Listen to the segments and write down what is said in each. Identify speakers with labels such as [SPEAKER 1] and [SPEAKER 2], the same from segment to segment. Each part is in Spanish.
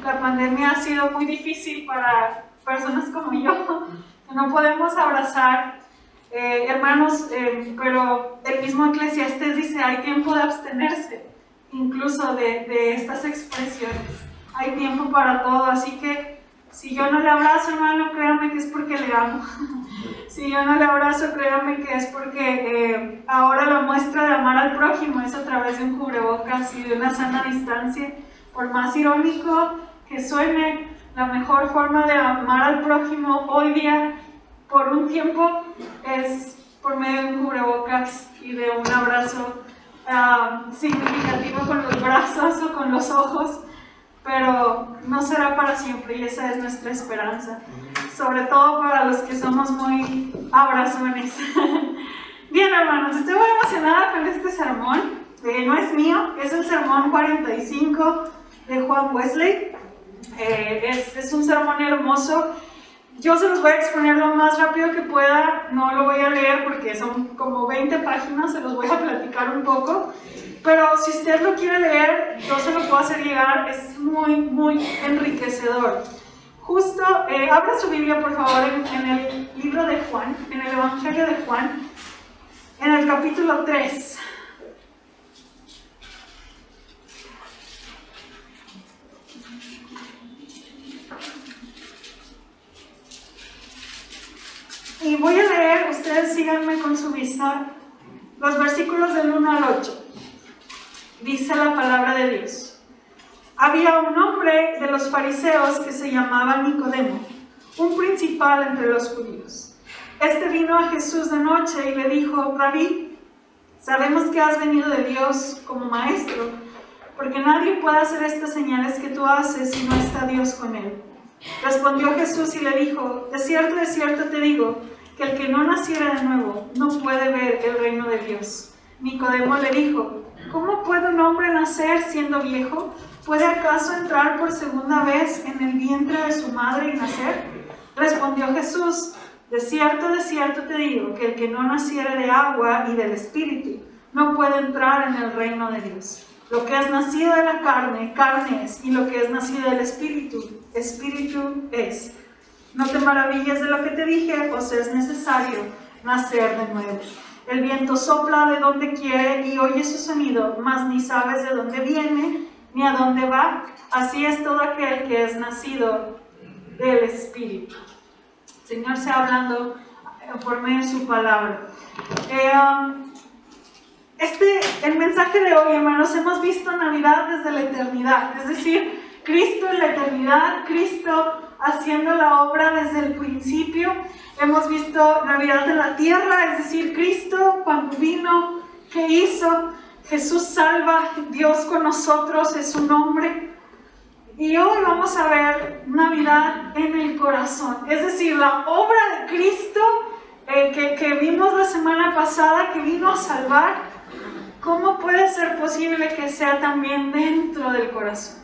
[SPEAKER 1] la pandemia ha sido muy difícil para personas como yo, que no podemos abrazar hermanos, pero el mismo Eclesiastés dice, hay tiempo de abstenerse, incluso de estas expresiones. Hay tiempo para todo, así que si yo no le abrazo, hermano, créame que es porque le amo. Si yo no le abrazo, créame que es porque ahora la muestra de amar al prójimo es a través de un cubrebocas y de una sana distancia. Por más irónico que suene, la mejor forma de amar al prójimo hoy día, por un tiempo, es por medio de un cubrebocas y de un abrazo significativo con los brazos o con los ojos, pero no será para siempre y esa es nuestra esperanza, sobre todo para los que somos muy abrazones. Bien, hermanos, estoy muy emocionada con este sermón. No es mío, es el sermón 45 de Juan Wesley. Es un sermón hermoso. Yo se los voy a exponer lo más rápido que pueda, no lo voy a leer porque son como 20 páginas, se los voy a platicar un poco, pero si usted lo quiere leer, yo se lo puedo hacer llegar, es muy, muy enriquecedor. Justo, abra su Biblia por favor en el libro de Juan, en el Evangelio de Juan, en el capítulo 3. Y voy a leer, ustedes síganme con su vista, los versículos del 1 al 8. Dice la palabra de Dios. Había un hombre de los fariseos que se llamaba Nicodemo, un principal entre los judíos. Este vino a Jesús de noche y le dijo, Rabí, sabemos que has venido de Dios como maestro, porque nadie puede hacer estas señales que tú haces si no está Dios con él. Respondió Jesús y le dijo, de cierto te digo, que el que no naciera de nuevo no puede ver el reino de Dios. Nicodemo le dijo, ¿cómo puede un hombre nacer siendo viejo? ¿Puede acaso entrar por segunda vez en el vientre de su madre y nacer? Respondió Jesús, de cierto te digo, que el que no naciera de agua y del Espíritu no puede entrar en el reino de Dios. Lo que es nacido de la carne, carne es, y lo que es nacido del Espíritu, Espíritu es. No te maravilles de lo que te dije, pues es necesario nacer de nuevo. El viento sopla de donde quiere y oye su sonido, mas ni sabes de dónde viene ni a dónde va. Así es todo aquel que es nacido del Espíritu. El Señor sea hablando por medio de su palabra. El mensaje de hoy, hermanos, hemos visto Navidad desde la eternidad, es decir, Cristo en la eternidad, Cristo haciendo la obra desde el principio. Hemos visto Navidad en la tierra, es decir, Cristo cuando vino, ¿qué hizo? Jesús salva, Dios con nosotros es su nombre. Y hoy vamos a ver Navidad en el corazón, es decir, la obra de Cristo que vimos la semana pasada, que vino a salvar. ¿Cómo puede ser posible que sea también dentro del corazón?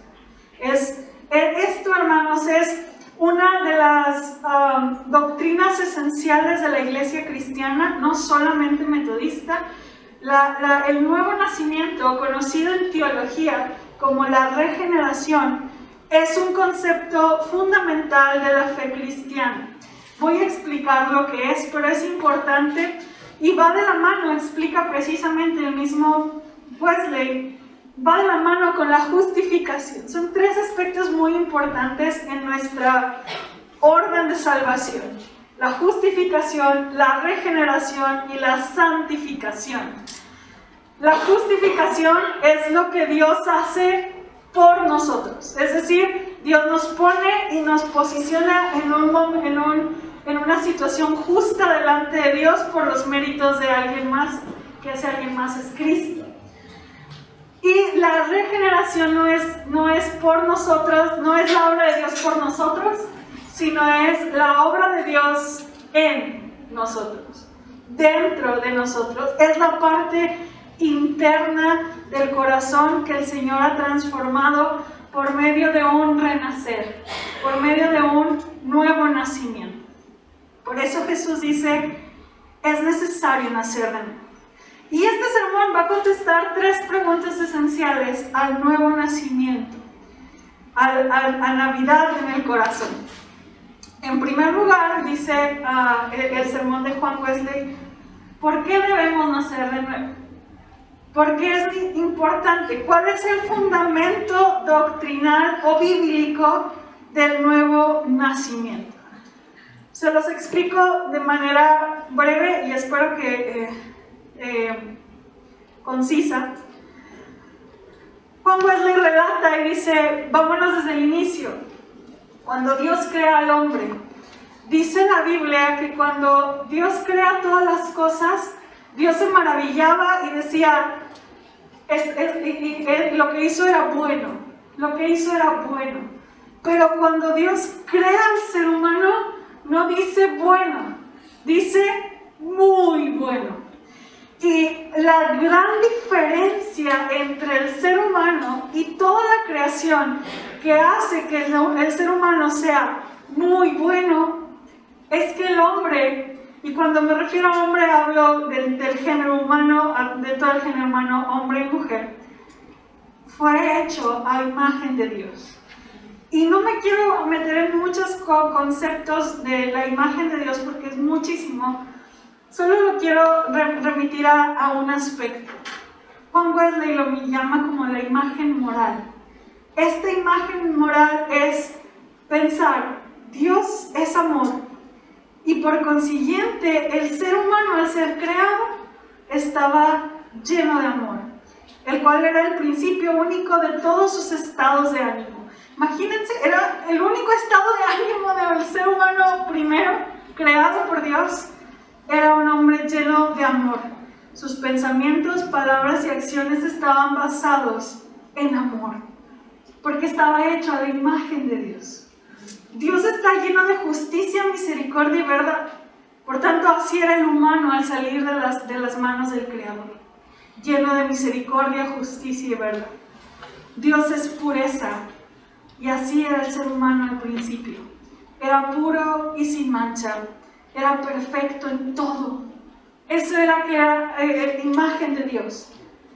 [SPEAKER 1] Esto, hermanos, es una de las doctrinas esenciales de la iglesia cristiana, no solamente metodista. El nuevo nacimiento, conocido en teología como la regeneración, es un concepto fundamental de la fe cristiana. Voy a explicar lo que es, pero es importante y va de la mano, explica precisamente el mismo Wesley, va de la mano con la justificación. Son tres aspectos muy importantes en nuestra orden de salvación: la justificación, la regeneración y la santificación. La justificación es lo que Dios hace por nosotros, es decir, Dios nos pone y nos posiciona en una situación justa delante de Dios por los méritos de alguien más, que ese alguien más es Cristo. Y la regeneración no es por nosotros, no es la obra de Dios por nosotros, sino es la obra de Dios en nosotros, dentro de nosotros. Es la parte interna del corazón que el Señor ha transformado por medio de un renacer, por medio de un nuevo nacimiento. Por eso Jesús dice, es necesario nacer de nuevo. Y este sermón va a contestar tres preguntas esenciales al nuevo nacimiento. a Navidad en el corazón. En primer lugar, dice el sermón de Juan Wesley, ¿por qué debemos nacer de nuevo? ¿Por qué es importante? ¿Cuál es el fundamento doctrinal o bíblico del nuevo nacimiento? Se los explico de manera breve y espero que concisa. Juan Wesley relata y dice, vámonos desde el inicio, cuando Dios crea al hombre. Dice la Biblia que cuando Dios crea todas las cosas, Dios se maravillaba y decía, lo que hizo era bueno, lo que hizo era bueno. Pero cuando Dios crea al ser humano, no dice bueno, dice muy bueno. Y la gran diferencia entre el ser humano y toda la creación que hace que el ser humano sea muy bueno es que el hombre, y cuando me refiero a hombre hablo del género humano, de todo el género humano, hombre y mujer, fue hecho a imagen de Dios. Y no me quiero meter en muchos conceptos de la imagen de Dios porque es muchísimo. Solo lo quiero remitir a un aspecto. Juan Wesley lo llama como la imagen moral. Esta imagen moral es pensar, Dios es amor y por consiguiente el ser humano al ser creado estaba lleno de amor, el cual era el principio único de todos sus estados de ánimo. Imagínense, era el único estado de ánimo del ser humano primero, creado por Dios. Era un hombre lleno de amor. Sus pensamientos, palabras y acciones estaban basados en amor, porque estaba hecho a la imagen de Dios. Dios está lleno de justicia, misericordia y verdad. Por tanto, así era el humano al salir de las manos del Creador, lleno de misericordia, justicia y verdad. Dios es pureza, y así era el ser humano al principio. Era puro y sin mancha. Era perfecto en todo. Eso era que era la imagen de Dios.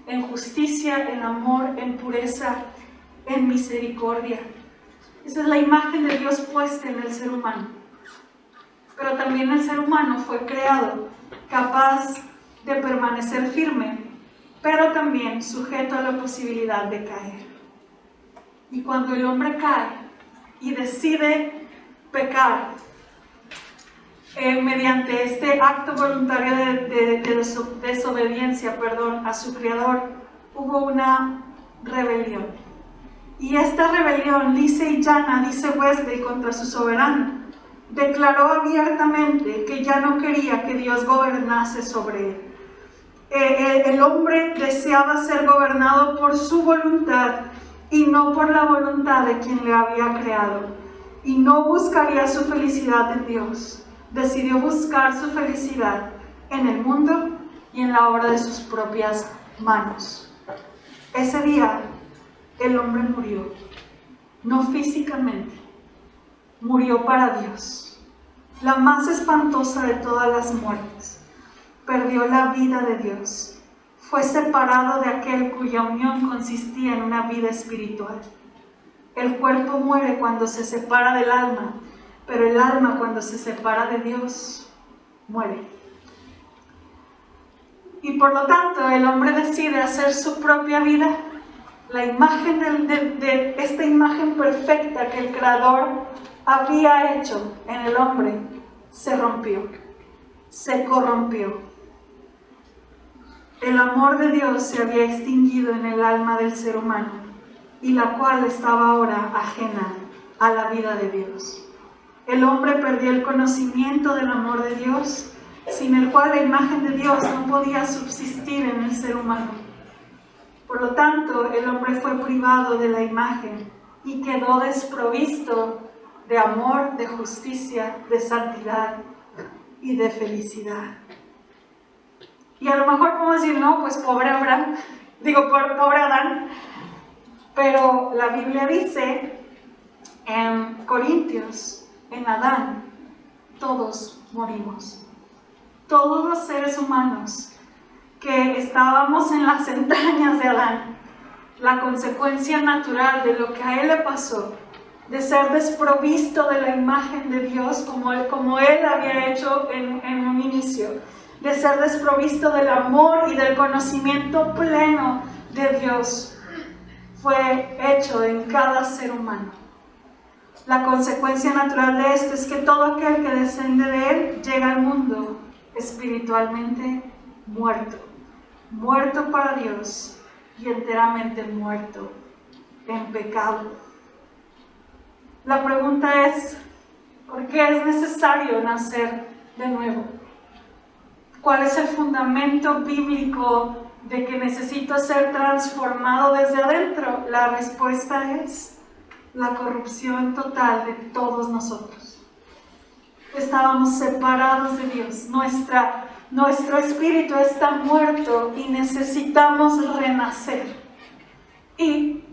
[SPEAKER 1] En justicia, en amor, en pureza, en misericordia. Esa es la imagen de Dios puesta en el ser humano. Pero también el ser humano fue creado capaz de permanecer firme, pero también sujeto a la posibilidad de caer. Y cuando el hombre cae y decide pecar, mediante este acto voluntario de desobediencia, a su Creador, hubo una rebelión. Y esta rebelión, lisa y llana, dice Wesley, contra su soberano, declaró abiertamente que ya no quería que Dios gobernase sobre él. El hombre deseaba ser gobernado por su voluntad y no por la voluntad de quien le había creado. Y no buscaría su felicidad en Dios. Decidió buscar su felicidad en el mundo y en la obra de sus propias manos. Ese día el hombre murió, no físicamente, murió para Dios, la más espantosa de todas las muertes. Perdió la vida de Dios, fue separado de aquel cuya unión consistía en una vida espiritual. El cuerpo muere cuando se separa del alma, pero el alma cuando se separa de Dios, muere. Y por lo tanto el hombre decide hacer su propia vida. La imagen de esta imagen perfecta que el Creador había hecho en el hombre se rompió, se corrompió. El amor de Dios se había extinguido en el alma del ser humano, y la cual estaba ahora ajena a la vida de Dios. El hombre perdió el conocimiento del amor de Dios, sin el cual la imagen de Dios no podía subsistir en el ser humano. Por lo tanto, el hombre fue privado de la imagen y quedó desprovisto de amor, de justicia, de santidad y de felicidad. Y a lo mejor podemos decir, no, pues pobre Abraham, pobre Adán. Pero la Biblia dice en Corintios, en Adán, todos morimos. Todos los seres humanos que estábamos en las entrañas de Adán, la consecuencia natural de lo que a él le pasó, de ser desprovisto de la imagen de Dios como él había hecho en un inicio, de ser desprovisto del amor y del conocimiento pleno de Dios, fue hecho en cada ser humano. La consecuencia natural de esto es que todo aquel que desciende de él llega al mundo espiritualmente muerto, muerto para Dios y enteramente muerto en pecado. La pregunta es, ¿por qué es necesario nacer de nuevo? ¿Cuál es el fundamento bíblico de que necesito ser transformado desde adentro? La respuesta es la corrupción total de todos nosotros. Estábamos separados de Dios. Nuestro espíritu está muerto y necesitamos renacer. Y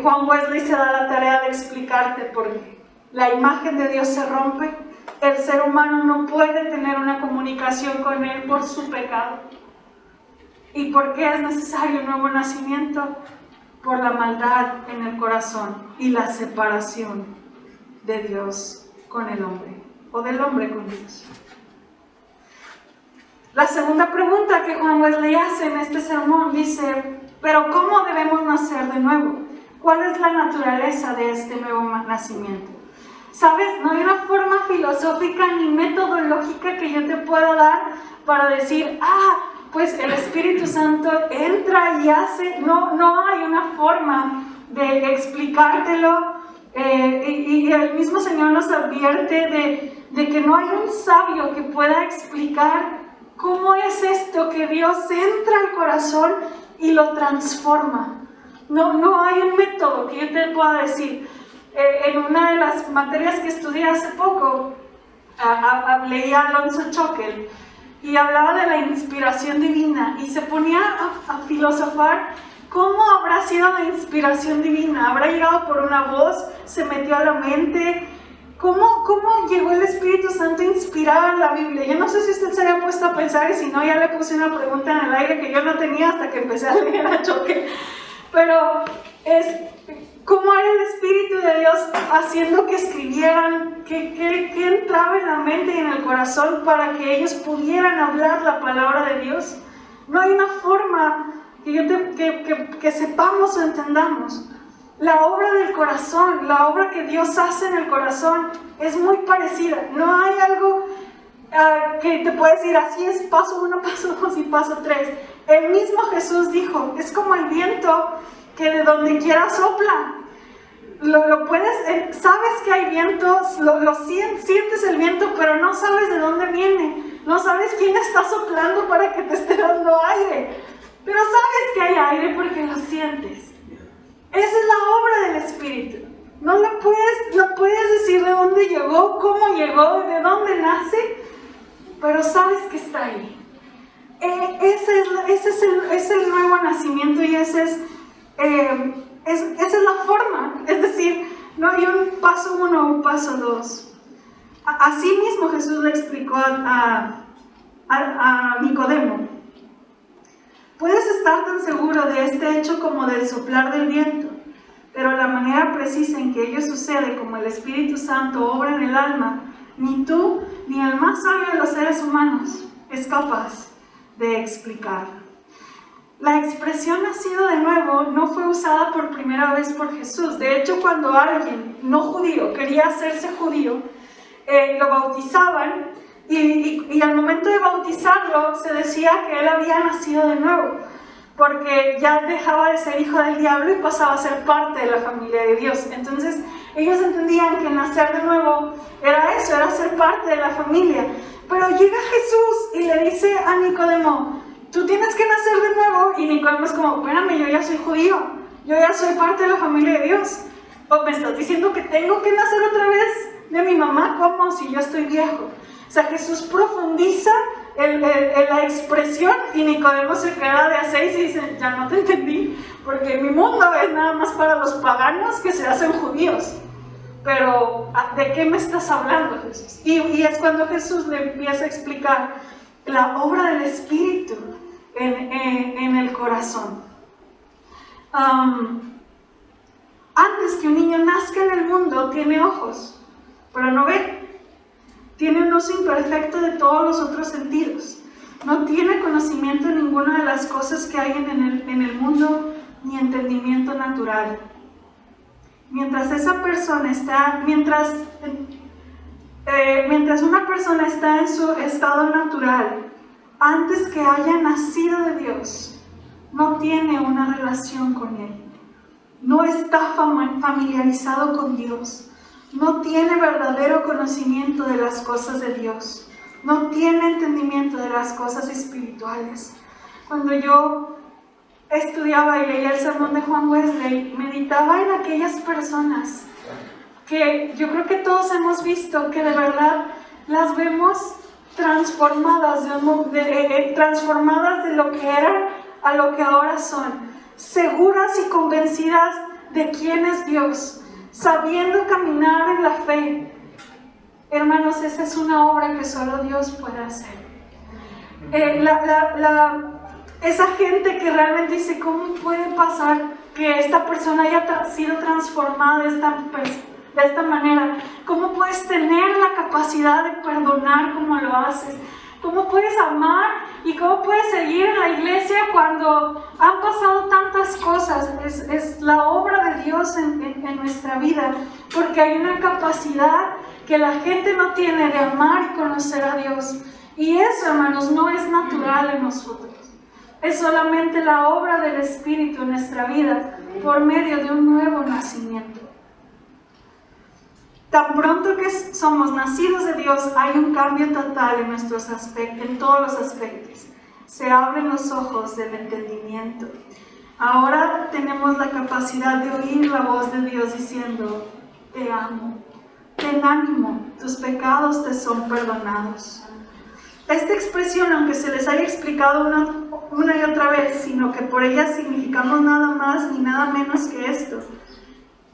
[SPEAKER 1] Juan Wesley se da la tarea de explicarte por qué. La imagen de Dios se rompe. El ser humano no puede tener una comunicación con Él por su pecado. ¿Y por qué es necesario un nuevo nacimiento? Por la maldad en el corazón y la separación de Dios con el hombre, o del hombre con Dios. La segunda pregunta que Juan Wesley hace en este sermón dice, ¿pero cómo debemos nacer de nuevo? ¿Cuál es la naturaleza de este nuevo nacimiento? ¿Sabes? No hay una forma filosófica ni metodológica que yo te pueda dar para decir, pues el Espíritu Santo entra y hace. No hay una forma de explicártelo. Y el mismo Señor nos advierte de que no hay un sabio que pueda explicar cómo es esto que Dios entra al corazón y lo transforma. No hay un método que yo te pueda decir. En una de las materias que estudié hace poco, leía a Alonso Choquel y hablaba de la inspiración divina y se ponía a filosofar cómo habrá sido la inspiración divina. ¿Habrá llegado por una voz? ¿Se metió a la mente? ¿Cómo llegó el Espíritu Santo a inspirar la Biblia? Yo no sé si usted se había puesto a pensar, y si no, ya le puse una pregunta en el aire que yo no tenía hasta que empecé a leer a Choquel. Pero es cómo era el Espíritu de Dios haciendo que escribieran, que entraba en la mente y en el corazón para que ellos pudieran hablar la palabra de Dios. No hay una forma que sepamos o entendamos. La obra del corazón, la obra que Dios hace en el corazón es muy parecida. No hay algo que te pueda decir así es paso 1, paso 2 y paso 3. El mismo Jesús dijo, es como el viento que de donde quiera sopla. Lo puedes, sabes que hay vientos, sientes el viento, pero no sabes de dónde viene. No sabes quién está soplando para que te esté dando aire. Pero sabes que hay aire porque lo sientes. Esa es la obra del Espíritu. No puedes decir de dónde llegó, cómo llegó, de dónde nace, pero sabes que está ahí. Ese es el nuevo nacimiento y esa es la forma. Es decir, no hay un paso 1 o un paso 2. Así mismo Jesús le explicó a Nicodemo. Puedes estar tan seguro de este hecho como del soplar del viento, pero la manera precisa en que ello sucede, como el Espíritu Santo obra en el alma, ni tú ni el más sabio de los seres humanos es capaz de explicar. La expresión nacido de nuevo no fue usada por primera vez por Jesús. De hecho, cuando alguien no judío quería hacerse judío, lo bautizaban y al momento de bautizarlo se decía que él había nacido de nuevo, porque ya dejaba de ser hijo del diablo y pasaba a ser parte de la familia de Dios. Entonces ellos entendían que nacer de nuevo era eso, era ser parte de la familia. Pero llega Jesús y le dice a Nicodemo, tú tienes que nacer de nuevo. Y Nicodemo es como, espérame, yo ya soy judío, yo ya soy parte de la familia de Dios. ¿O me estás diciendo que tengo que nacer otra vez de mi mamá? ¿Cómo? Si yo estoy viejo. O sea, Jesús profundiza en la expresión y Nicodemo se queda de a 6 y dice, ya no te entendí, porque mi mundo es nada más para los paganos que se hacen judíos. Pero, ¿de qué me estás hablando, Jesús? Y es cuando Jesús le empieza a explicar la obra del Espíritu en el corazón. Antes que un niño nazca en el mundo, tiene ojos, pero no ve. Tiene un uso imperfecto de todos los otros sentidos. No tiene conocimiento de ninguna de las cosas que hay en el mundo, ni entendimiento natural. Mientras una persona está en su estado natural, antes que haya nacido de Dios, no tiene una relación con Él. No está familiarizado con Dios. No tiene verdadero conocimiento de las cosas de Dios. No tiene entendimiento de las cosas espirituales. Cuando yo estudiaba y leía el sermón de Juan Wesley, meditaba en aquellas personas que yo creo que todos hemos visto que de verdad las vemos transformadas de lo que eran a lo que ahora son, seguras y convencidas de quién es Dios, sabiendo caminar en la fe. Hermanos, esa es una obra que solo Dios puede hacer. Esa gente que realmente dice, ¿cómo puede pasar que esta persona haya sido transformada de esta manera? ¿Cómo puedes tener la capacidad de perdonar como lo haces? ¿Cómo puedes amar y cómo puedes seguir en la iglesia cuando han pasado tantas cosas? Es la obra de Dios en nuestra vida, porque hay una capacidad que la gente no tiene de amar y conocer a Dios. Y eso, hermanos, no es natural en nosotros. Es solamente la obra del Espíritu en nuestra vida por medio de un nuevo nacimiento. Tan pronto que somos nacidos de Dios, hay un cambio total en todos los aspectos. Se abren los ojos del entendimiento. Ahora tenemos la capacidad de oír la voz de Dios diciendo, te amo, ten ánimo, tus pecados te son perdonados. Esta expresión, aunque se les haya explicado una y otra vez, sino que por ella significamos nada más ni nada menos que esto,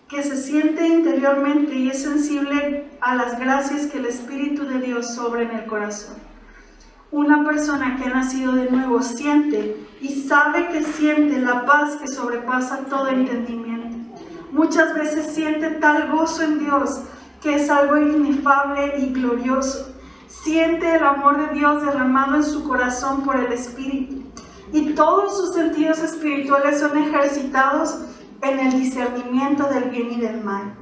[SPEAKER 1] que se siente interiormente y es sensible a las gracias que el Espíritu de Dios obra en el corazón. Una persona que ha nacido de nuevo siente y sabe que siente la paz que sobrepasa todo entendimiento. Muchas veces siente tal gozo en Dios que es algo inefable y glorioso. Siente el amor de Dios derramado en su corazón por el Espíritu. Y todos sus sentidos espirituales son ejercitados en el discernimiento del bien y del mal.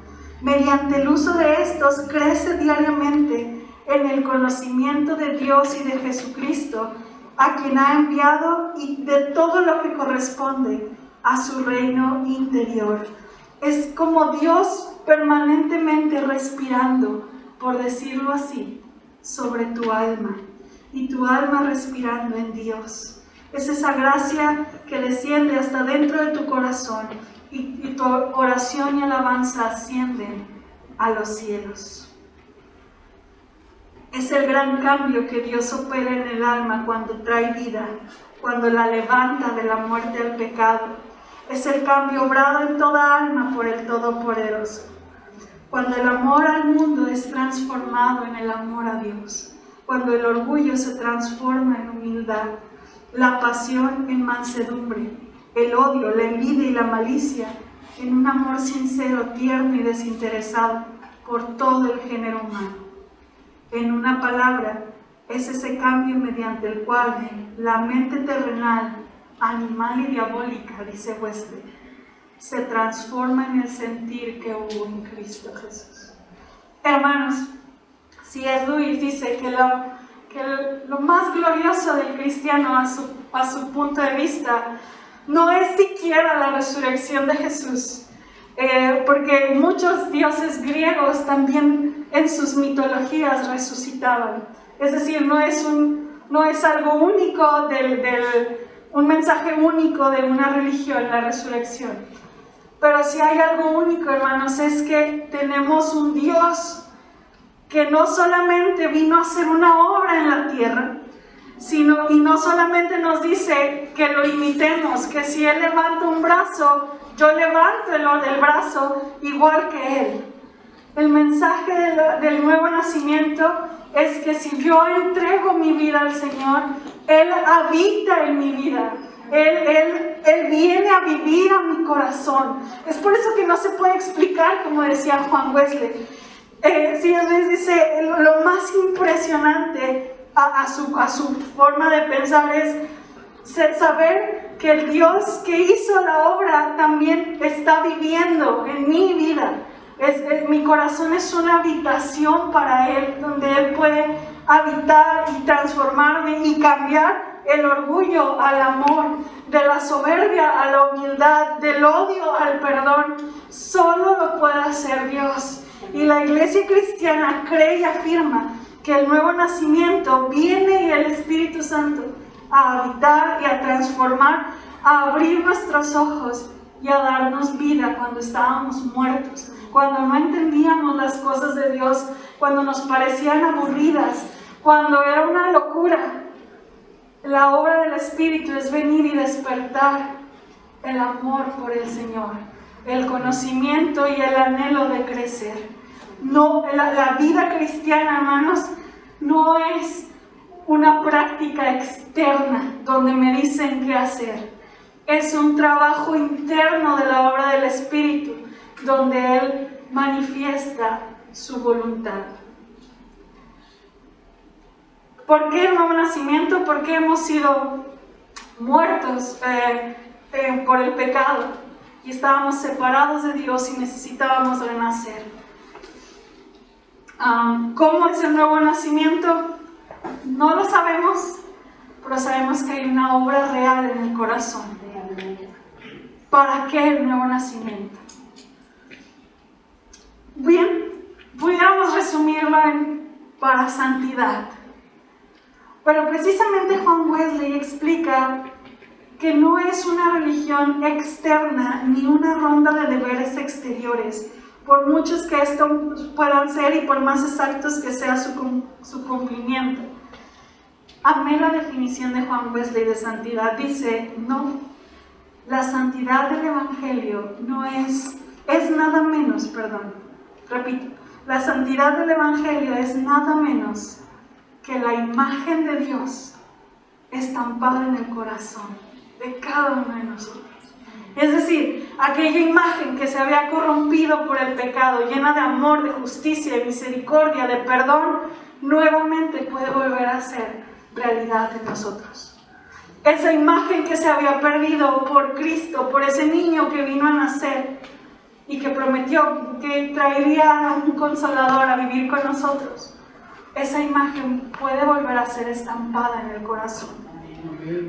[SPEAKER 1] Mediante el uso de estos, crece diariamente en el conocimiento de Dios y de Jesucristo, a quien ha enviado, y de todo lo que corresponde a su reino interior. Es como Dios permanentemente respirando, por decirlo así, sobre tu alma, y tu alma respirando en Dios. Es esa gracia que desciende hasta dentro de tu corazón, y tu oración y alabanza ascienden a los cielos. Es el gran cambio que Dios opera en el alma cuando trae vida, cuando la levanta de la muerte al pecado. Es el cambio obrado en toda alma por el Todopoderoso. Cuando el amor al mundo es transformado en el amor a Dios. Cuando el orgullo se transforma en humildad. La pasión en mansedumbre. El odio, la envidia y la malicia en un amor sincero, tierno y desinteresado por todo el género humano. En una palabra, es ese cambio mediante el cual la mente terrenal, animal y diabólica, dice Wesley, se transforma en el sentir que hubo en Cristo Jesús. Hermanos, C.S. Lewis dice que lo más glorioso del cristiano a su punto de vista no es siquiera la resurrección de Jesús, porque muchos dioses griegos también en sus mitologías resucitaban. Es decir, no es algo único un mensaje único de una religión, la resurrección. Pero si hay algo único, hermanos, es que tenemos un Dios que no solamente vino a hacer una obra en la tierra, y no solamente nos dice que lo imitemos, que si Él levanta un brazo, yo levanto el brazo igual que Él. El mensaje del nuevo nacimiento es que si yo entrego mi vida al Señor, Él habita en mi vida. Él Él viene a vivir a mi corazón. Es por eso que no se puede explicar, como decía Juan Wesley. C.S. Lewis dice, lo más impresionante a su forma de pensar es saber que el Dios que hizo la obra también está viviendo en mi vida. Mi corazón es una habitación para Él, donde Él puede habitar y transformarme y cambiar el orgullo al amor, de la soberbia a la humildad, del odio al perdón. Solo lo puede hacer Dios. Y la iglesia cristiana cree y afirma que el nuevo nacimiento viene y el Espíritu Santo a habitar y a transformar, a abrir nuestros ojos y a darnos vida cuando estábamos muertos, cuando no entendíamos las cosas de Dios, cuando nos parecían aburridas, cuando era una locura. La obra del Espíritu es venir y despertar el amor por el Señor, el conocimiento y el anhelo de crecer. No, la vida cristiana, hermanos, no es una práctica externa donde me dicen qué hacer. Es un trabajo interno de la obra del Espíritu, donde Él manifiesta su voluntad. ¿Por qué el nuevo nacimiento? Porque hemos sido muertos por el pecado y estábamos separados de Dios y necesitábamos renacer. ¿Cómo es el nuevo nacimiento? No lo sabemos, pero sabemos que hay una obra real en el corazón. ¿Para qué el nuevo nacimiento? Bien, pudiéramos resumirlo en para santidad. Pero precisamente Juan Wesley explica que no es una religión externa ni una ronda de deberes exteriores, por muchos que esto puedan ser y por más exactos que sea su cumplimiento. Amé la definición de Juan Wesley de santidad. Dice, no, la santidad del Evangelio no es nada menos, repito, la santidad del Evangelio es nada menos que la imagen de Dios estampada en el corazón de cada uno de nosotros. Es decir, aquella imagen que se había corrompido por el pecado, llena de amor, de justicia, de misericordia, de perdón, nuevamente puede volver a ser realidad en nosotros. Esa imagen que se había perdido por Cristo, por ese niño que vino a nacer y que prometió que traería a un consolador a vivir con nosotros, esa imagen puede volver a ser estampada en el corazón.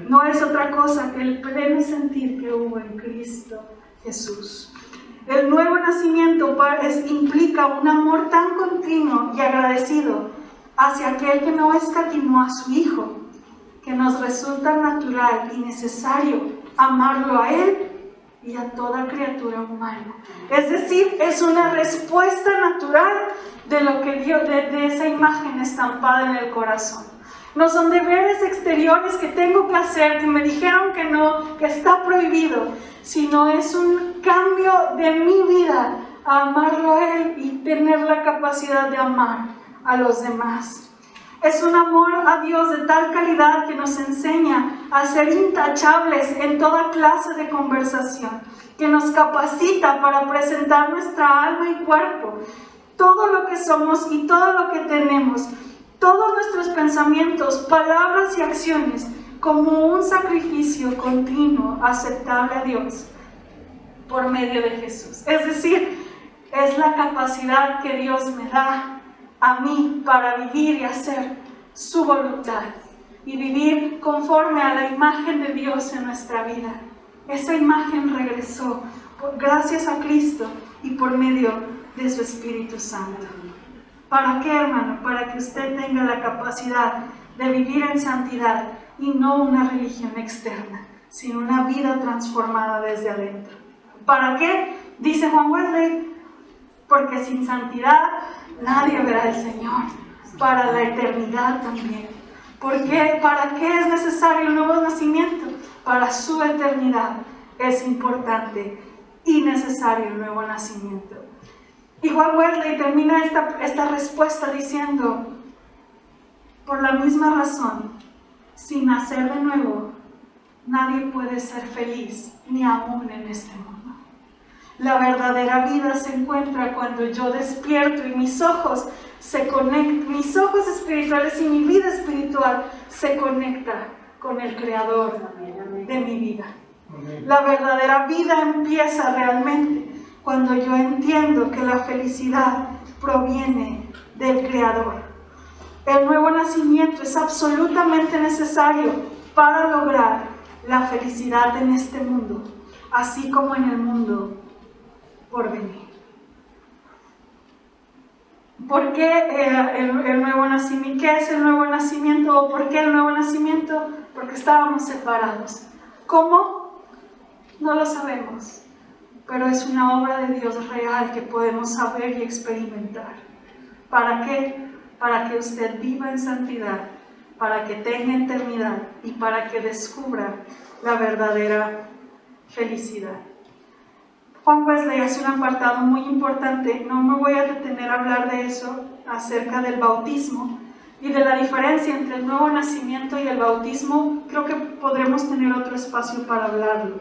[SPEAKER 1] No es otra cosa que el pleno sentir que hubo en Cristo Jesús. El nuevo nacimiento implica un amor tan continuo y agradecido hacia aquel que no escatimó a su Hijo, que nos resulta natural y necesario amarlo a Él y a toda criatura humana. Es decir, es una respuesta natural de lo que Dios, de esa imagen estampada en el corazón. No son deberes exteriores que tengo que hacer, que me dijeron que no, que está prohibido, sino es un cambio de mi vida a amarlo a Él y tener la capacidad de amar a los demás. Es un amor a Dios de tal calidad que nos enseña a ser intachables en toda clase de conversación, que nos capacita para presentar nuestra alma y cuerpo, todo lo que somos y todo lo que tenemos, todos nuestros pensamientos, palabras y acciones como un sacrificio continuo aceptable a Dios por medio de Jesús. Es decir, es la capacidad que Dios me da a mí para vivir y hacer su voluntad y vivir conforme a la imagen de Dios en nuestra vida. Esa imagen regresó gracias a Cristo y por medio de su Espíritu Santo. ¿Para qué, hermano? Para que usted tenga la capacidad de vivir en santidad y no una religión externa, sino una vida transformada desde adentro. ¿Para qué? Dice Juan Wesley, porque sin santidad nadie verá al Señor, para la eternidad también. ¿Por qué? ¿Para qué es necesario el nuevo nacimiento? Para su eternidad es importante y necesario el nuevo nacimiento. Y Juan Wesley termina esta respuesta diciendo, por la misma razón, sin nacer de nuevo, nadie puede ser feliz, ni aún en este mundo. La verdadera vida se encuentra cuando yo despierto y mis ojos se conectan, mis ojos espirituales y mi vida espiritual se conecta con el Creador de mi vida. La verdadera vida empieza realmente cuando yo entiendo que la felicidad proviene del Creador. El nuevo nacimiento es absolutamente necesario para lograr la felicidad en este mundo, así como en el mundo por venir. ¿Por qué el nuevo nacimiento? ¿Qué es el nuevo nacimiento? ¿O por qué el nuevo nacimiento? Porque estábamos separados. ¿Cómo? No lo sabemos, pero es una obra de Dios real que podemos saber y experimentar. ¿Para qué? Para que usted viva en santidad, para que tenga eternidad y para que descubra la verdadera felicidad. Juan Wesley hace un apartado muy importante, no me voy a detener a hablar de eso, acerca del bautismo y de la diferencia entre el nuevo nacimiento y el bautismo. Creo que podremos tener otro espacio para hablarlo.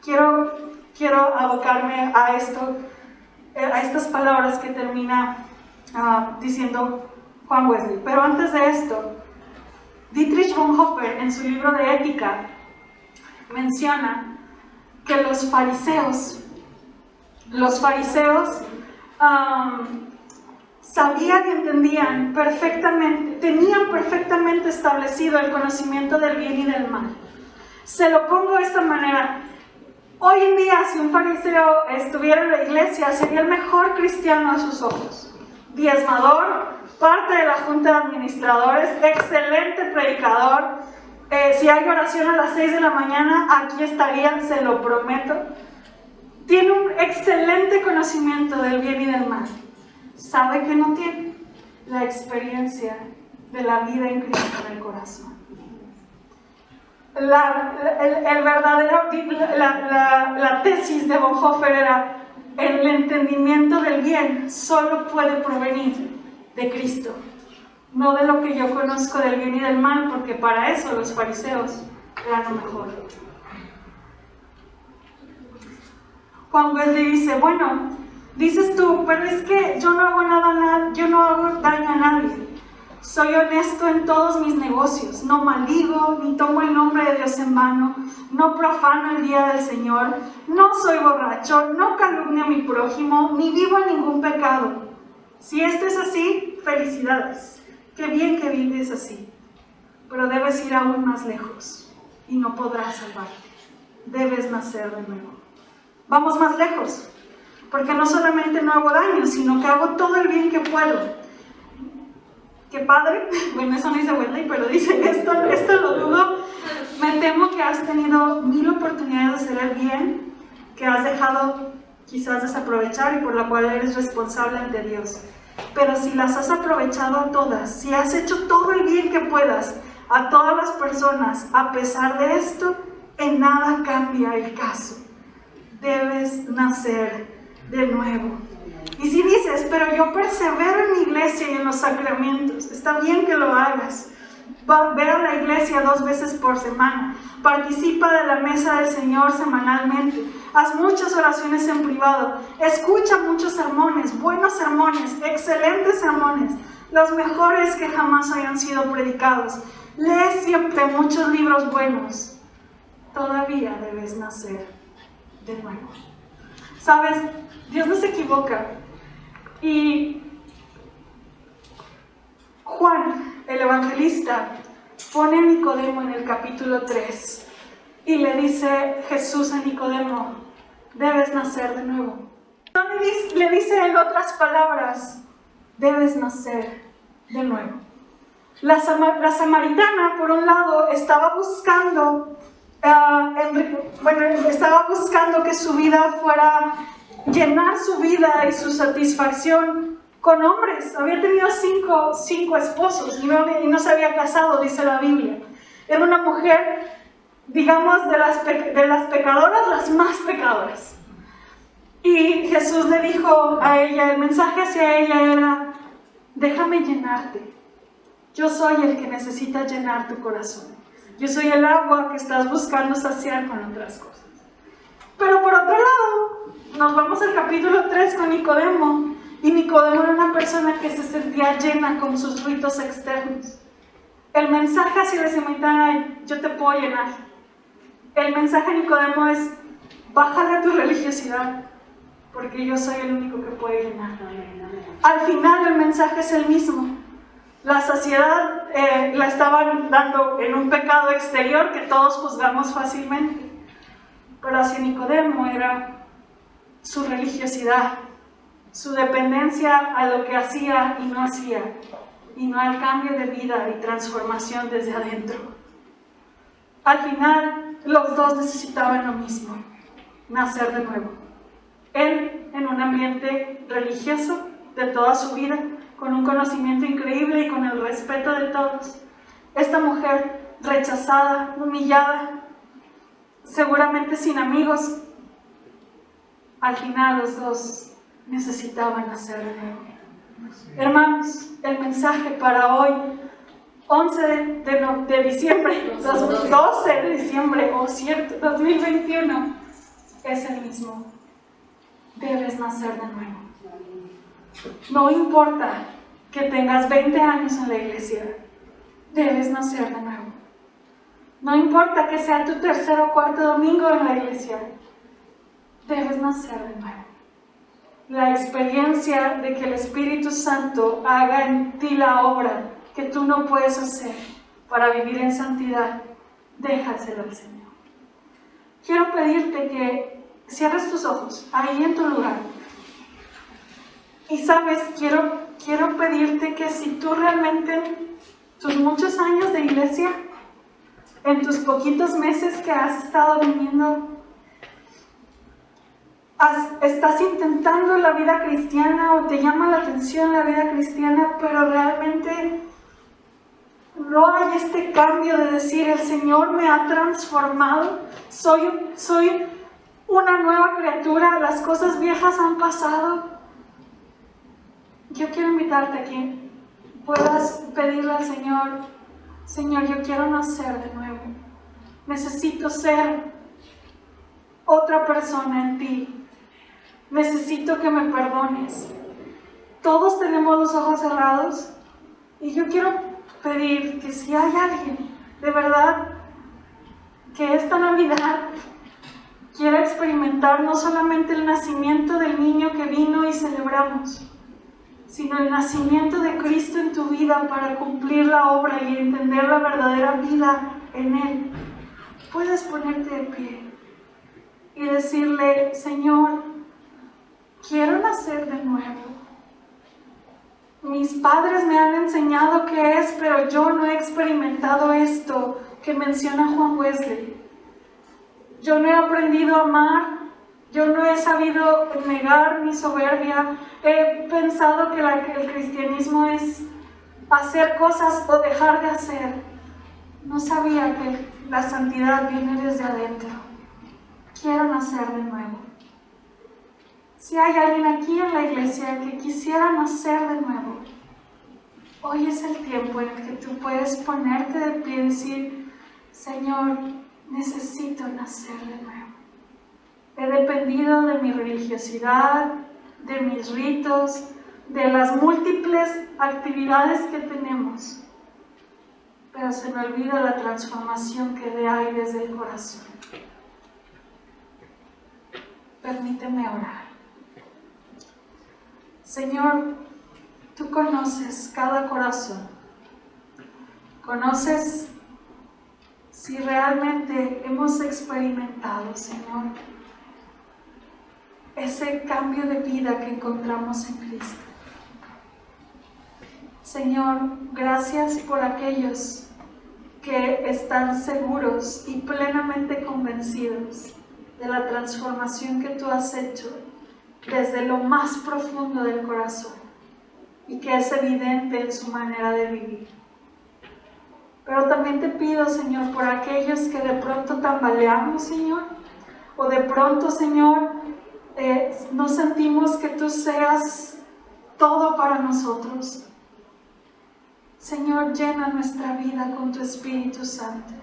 [SPEAKER 1] Quiero abocarme a estas palabras que termina diciendo Juan Wesley. Pero antes de esto, Dietrich Bonhoeffer en su libro de Ética menciona que los fariseos sabían y entendían perfectamente, tenían perfectamente establecido el conocimiento del bien y del mal. Se lo pongo de esta manera. Hoy en día, si un fariseo estuviera en la iglesia, sería el mejor cristiano a sus ojos. Diezmador, parte de la junta de administradores, excelente predicador. Si hay oración a las 6 de la mañana, aquí estaría, se lo prometo. Tiene un excelente conocimiento del bien y del mal. ¿Sabe que no tiene? La experiencia de la vida en Cristo en el corazón. La tesis de Bonhoeffer era: el entendimiento del bien solo puede provenir de Cristo, no de lo que yo conozco del bien y del mal, porque para eso los fariseos eran lo mejor. Juan Wesley dice: bueno, dices tú, pero es que yo no hago daño a nadie. Soy honesto en todos mis negocios, no maldigo, ni tomo el nombre de Dios en vano, no profano el día del Señor, no soy borracho, no calumnio a mi prójimo, ni vivo en ningún pecado. Si esto es así, felicidades, qué bien que vives así, pero debes ir aún más lejos y no podrás salvarte, debes nacer de nuevo. Vamos más lejos, porque no solamente no hago daño, sino que hago todo el bien que puedo. ¡Qué padre! Bueno, eso no dice Wesley, pero dice esto lo dudo. Me temo que has tenido 1000 oportunidades de hacer el bien, que has dejado quizás desaprovechar y por la cual eres responsable ante Dios. Pero si las has aprovechado a todas, si has hecho todo el bien que puedas a todas las personas, a pesar de esto, en nada cambia el caso. Debes nacer de nuevo. Y si dices, pero yo persevero en mi iglesia y en los sacramentos, está bien que lo hagas. Ve a la iglesia 2 veces por semana, participa de la mesa del Señor semanalmente, haz muchas oraciones en privado, escucha muchos sermones, buenos sermones, excelentes sermones, los mejores que jamás hayan sido predicados. Lee siempre muchos libros buenos. Todavía debes nacer de nuevo. ¿Sabes? Dios no se equivoca. Y Juan, el evangelista, pone a Nicodemo en el capítulo 3 y le dice Jesús a Nicodemo: debes nacer de nuevo. Le dice en otras palabras: debes nacer de nuevo. La samaritana, por un lado, estaba buscando que su vida fuera, llenar su vida y su satisfacción con hombres. Había tenido cinco esposos y no se había casado, dice la Biblia. Era una mujer, digamos, de las pecadoras, las más pecadoras. Y Jesús le dijo a ella, el mensaje hacia ella era: déjame llenarte. Yo soy el que necesita llenar tu corazón. Yo soy el agua que estás buscando saciar con otras cosas. Pero por otro lado, nos vamos al capítulo 3 con Nicodemo. Y Nicodemo era una persona que se sentía llena con sus ritos externos. El mensaje hacia la semana, yo te puedo llenar. El mensaje de Nicodemo es, bájale a tu religiosidad, porque yo soy el único que puede llenar. Al final el mensaje es el mismo. La saciedad la estaban dando en un pecado exterior que todos juzgamos fácilmente. Pero hacia Nicodemo era su religiosidad, su dependencia a lo que hacía y no al cambio de vida y transformación desde adentro. Al final, los dos necesitaban lo mismo, nacer de nuevo. Él en un ambiente religioso de toda su vida, con un conocimiento increíble y con el respeto de todos. Esta mujer rechazada, humillada, seguramente sin amigos. Al final los dos necesitaban nacer de nuevo. Hermanos, el mensaje para hoy, 11 de diciembre, 12 de diciembre, 2021, es el mismo. Debes nacer de nuevo. No importa que tengas 20 años en la iglesia, debes nacer de nuevo. No importa que sea tu tercer o cuarto domingo en la iglesia, debes nacer de nuevo. La experiencia de que el Espíritu Santo haga en ti la obra que tú no puedes hacer para vivir en santidad, déjaselo al Señor. Quiero pedirte que cierres tus ojos ahí en tu lugar. Y sabes, quiero pedirte que si tú realmente, tus muchos años de iglesia, en tus poquitos meses que has estado viniendo, estás intentando la vida cristiana o te llama la atención la vida cristiana, pero realmente no hay este cambio de decir, el Señor me ha transformado, soy una nueva criatura, las cosas viejas han pasado. Yo quiero invitarte a que puedas pedirle al Señor, Señor, yo quiero nacer de nuevo. Necesito ser otra persona en ti. Necesito que me perdones. Todos tenemos los ojos cerrados y yo quiero pedir que si hay alguien de verdad que esta Navidad quiera experimentar no solamente el nacimiento del niño que vino y celebramos, sino el nacimiento de Cristo en tu vida para cumplir la obra y entender la verdadera vida en Él, puedes ponerte de pie y decirle, Señor, quiero nacer de nuevo. Mis padres me han enseñado qué es, pero yo no he experimentado esto que menciona Juan Wesley. Yo no he aprendido a amar. Yo no he sabido negar mi soberbia. He pensado que el cristianismo es hacer cosas o dejar de hacer. No sabía que la santidad viene desde adentro. Quiero nacer de nuevo. Si hay alguien aquí en la iglesia que quisiera nacer de nuevo, hoy es el tiempo en el que tú puedes ponerte de pie y decir, Señor, necesito nacer de nuevo. He dependido de mi religiosidad, de mis ritos, de las múltiples actividades que tenemos, pero se me olvida la transformación que hay desde el corazón. Permíteme orar. Señor, tú conoces cada corazón. Conoces si realmente hemos experimentado, Señor, ese cambio de vida que encontramos en Cristo. Señor, gracias por aquellos que están seguros y plenamente convencidos de la transformación que tú has hecho desde lo más profundo del corazón y que es evidente en su manera de vivir. Pero también te pido, Señor, por aquellos que de pronto tambaleamos, Señor, o de pronto, Señor, no sentimos que tú seas todo para nosotros. Señor, llena nuestra vida con tu Espíritu Santo.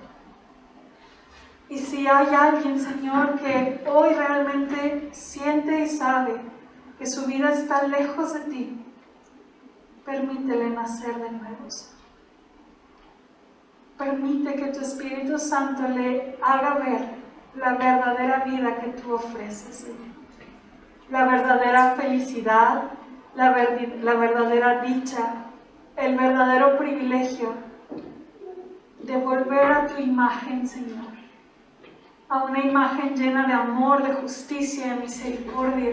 [SPEAKER 1] Y si hay alguien, Señor, que hoy realmente siente y sabe que su vida está lejos de ti, permítele nacer de nuevo, Señor. Permite que tu Espíritu Santo le haga ver la verdadera vida que tú ofreces, Señor. La verdadera felicidad, la verdadera dicha, el verdadero privilegio de volver a tu imagen, Señor. A una imagen llena de amor, de justicia, de misericordia.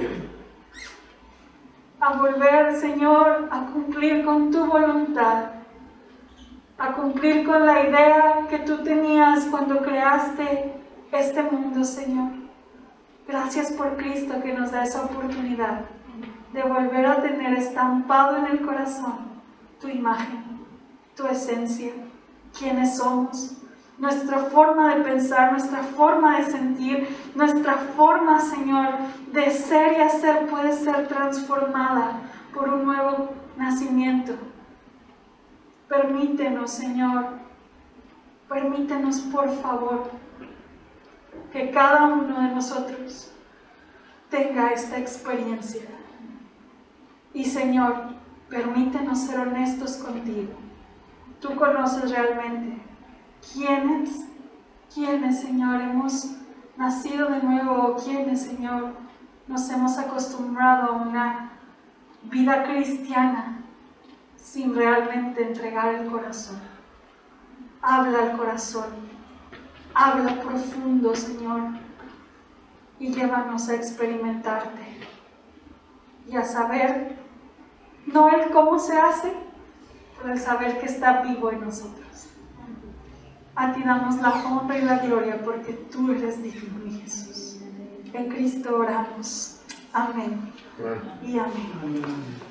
[SPEAKER 1] A volver, Señor, a cumplir con tu voluntad. A cumplir con la idea que tú tenías cuando creaste este mundo, Señor. Gracias por Cristo que nos da esa oportunidad de volver a tener estampado en el corazón tu imagen, tu esencia, quiénes somos, nuestra forma de pensar, nuestra forma de sentir, nuestra forma, Señor, de ser y hacer puede ser transformada por un nuevo nacimiento. Permítenos, Señor, permítenos por favor que cada uno de nosotros tenga esta experiencia. Y Señor, permítenos ser honestos contigo. Tú conoces realmente quiénes, Señor, hemos nacido de nuevo, o quiénes, Señor, nos hemos acostumbrado a una vida cristiana sin realmente entregar el corazón. Habla al corazón, habla profundo, Señor, y llévanos a experimentarte y a saber, no el cómo se hace, pero el saber que está vivo en nosotros. A ti damos la honra y la gloria porque tú eres digno, mi Jesús. En Cristo oramos. Amén. Y amén.